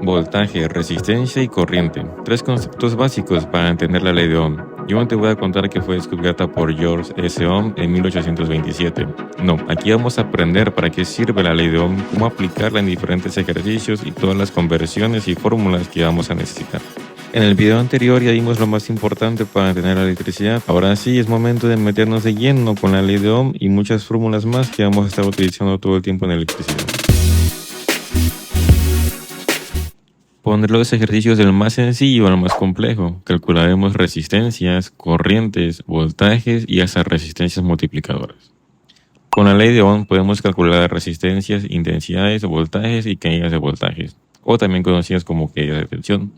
Voltaje, resistencia y corriente. Tres conceptos básicos para entender la ley de Ohm. Yo te voy a contar que fue descubierta por George S. Ohm en 1827. No, aquí vamos a aprender para qué sirve la ley de Ohm, cómo aplicarla en diferentes ejercicios y todas las conversiones y fórmulas que vamos a necesitar. En el video anterior ya vimos lo más importante para entender la electricidad. Ahora sí es momento de meternos de lleno con la ley de Ohm y muchas fórmulas más que vamos a estar utilizando todo el tiempo en electricidad. Poner los ejercicios del más sencillo al más complejo. Calcularemos resistencias, corrientes, voltajes y hasta resistencias multiplicadoras. Con la ley de Ohm podemos calcular resistencias, intensidades, voltajes y caídas de voltajes, o también conocidas como caídas de tensión.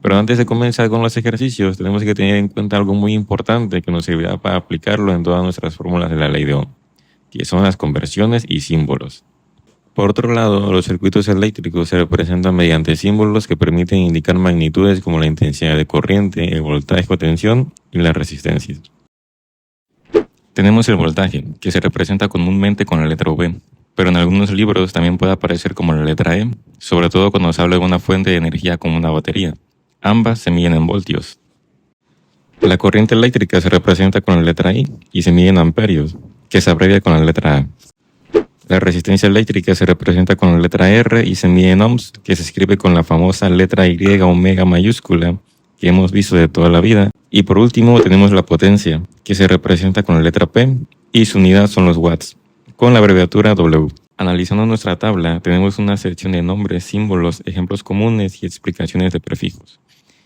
Pero antes de comenzar con los ejercicios, tenemos que tener en cuenta algo muy importante que nos servirá para aplicarlo en todas nuestras fórmulas de la ley de Ohm, que son las conversiones y símbolos. Por otro lado, los circuitos eléctricos se representan mediante símbolos que permiten indicar magnitudes como la intensidad de corriente, el voltaje o tensión y las resistencias. Tenemos el voltaje, que se representa comúnmente con la letra V, pero en algunos libros también puede aparecer como la letra E, sobre todo cuando se habla de una fuente de energía como una batería. Ambas se miden en voltios. La corriente eléctrica se representa con la letra I y se mide en amperios, que se abrevia con la letra A. La resistencia eléctrica se representa con la letra R y se mide en ohms, que se escribe con la famosa letra Y omega mayúscula que hemos visto de toda la vida. Y por último tenemos la potencia, que se representa con la letra P y su unidad son los watts, con la abreviatura W. Analizando nuestra tabla tenemos una sección de nombres, símbolos, ejemplos comunes y explicaciones de prefijos.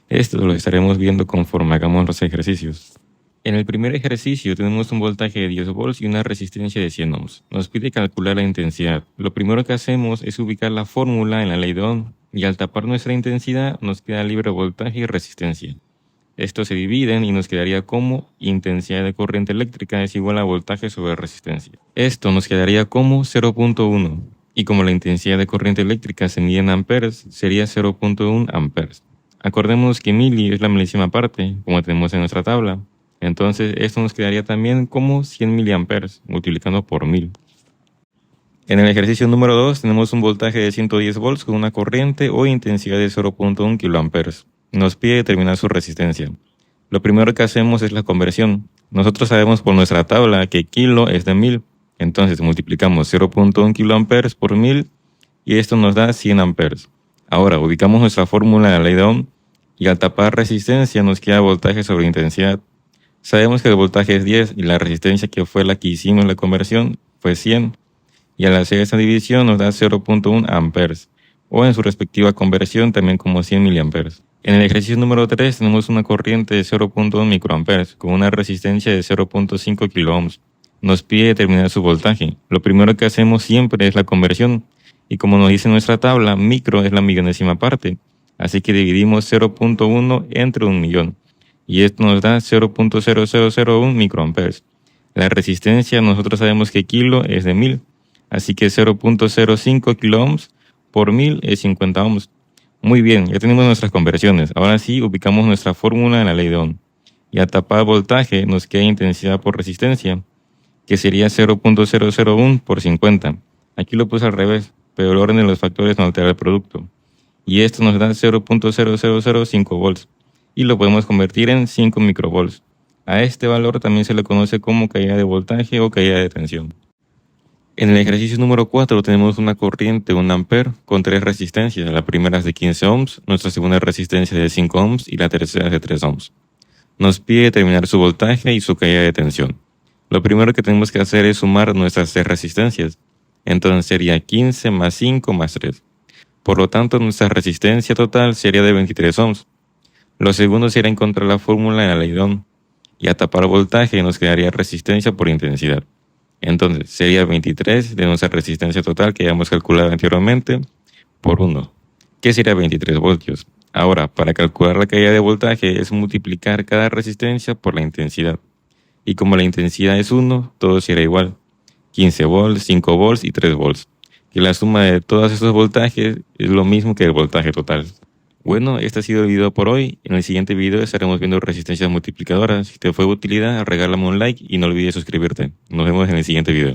Esto lo estaremos viendo conforme hagamos los ejercicios. En el primer ejercicio tenemos un voltaje de 10 volts y una resistencia de 100 ohms. Nos pide calcular la intensidad. Lo primero que hacemos es ubicar la fórmula en la ley de Ohm y al tapar nuestra intensidad nos queda libre voltaje y resistencia. Estos se dividen y nos quedaría como intensidad de corriente eléctrica es igual a voltaje sobre resistencia. Esto nos quedaría como 0.1 y como la intensidad de corriente eléctrica se mide en amperes sería 0.1 amperes. Acordemos que mili es la milésima parte como tenemos en nuestra tabla. Entonces esto nos quedaría también como 100 miliamperes multiplicando por 1000. En el ejercicio número 2 tenemos un voltaje de 110 volts con una corriente o intensidad de 0.1 kiloamperes. Nos pide determinar su resistencia. Lo primero que hacemos es la conversión. Nosotros sabemos por nuestra tabla que kilo es de 1000. Entonces multiplicamos 0.1 kiloamperes por 1000 y esto nos da 100 amperes. Ahora ubicamos nuestra fórmula en la ley de Ohm y al tapar resistencia nos queda voltaje sobre intensidad. Sabemos que el voltaje es 10 y la resistencia que fue la que hicimos la conversión fue 100. Y al hacer esta división nos da 0.1 amperes, o en su respectiva conversión también como 100 miliamperes. En el ejercicio número 3 tenemos una corriente de 0.1 microamperes con una resistencia de 0.5 kiloohms. Nos pide determinar su voltaje. Lo primero que hacemos siempre es la conversión. Y como nos dice nuestra tabla, micro es la millonésima parte. Así que dividimos 0.1 entre 1.000.000. Y esto nos da 0.0001 microamperes. La resistencia nosotros sabemos que kilo es de 1000, así que 0.05 kiloohms por 1000 es 50 ohms. Muy bien, ya tenemos nuestras conversiones. Ahora sí ubicamos nuestra fórmula en la ley de Ohm. Y al tapar voltaje nos queda intensidad por resistencia, que sería 0.001 por 50. Aquí lo puse al revés, pero el orden de los factores no altera el producto. Y esto nos da 0.0005 volts. Y lo podemos convertir en 5 microvolts. A este valor también se le conoce como caída de voltaje o caída de tensión. En el ejercicio número 4 tenemos una corriente de 1 ampere con 3 resistencias. La primera es de 15 ohms, nuestra segunda resistencia es de 5 ohms y la tercera es de 3 ohms. Nos pide determinar su voltaje y su caída de tensión. Lo primero que tenemos que hacer es sumar nuestras 3 resistencias. Entonces sería 15 más 5 más 3. Por lo tanto nuestra resistencia total sería de 23 ohms. Lo segundo sería encontrar la fórmula en la ley de Ohm y a tapar voltaje nos quedaría resistencia por intensidad. Entonces sería 23 de nuestra resistencia total que ya hemos calculado anteriormente por 1, que sería 23 voltios. Ahora, para calcular la caída de voltaje es multiplicar cada resistencia por la intensidad. Y como la intensidad es 1, todo será igual. 15 volts, 5 volts y 3 volts. Y la suma de todos estos voltajes es lo mismo que el voltaje total. Bueno, este ha sido el video por hoy. En el siguiente video estaremos viendo resistencias multiplicadoras. Si te fue de utilidad, regálame un like y no olvides suscribirte. Nos vemos en el siguiente video.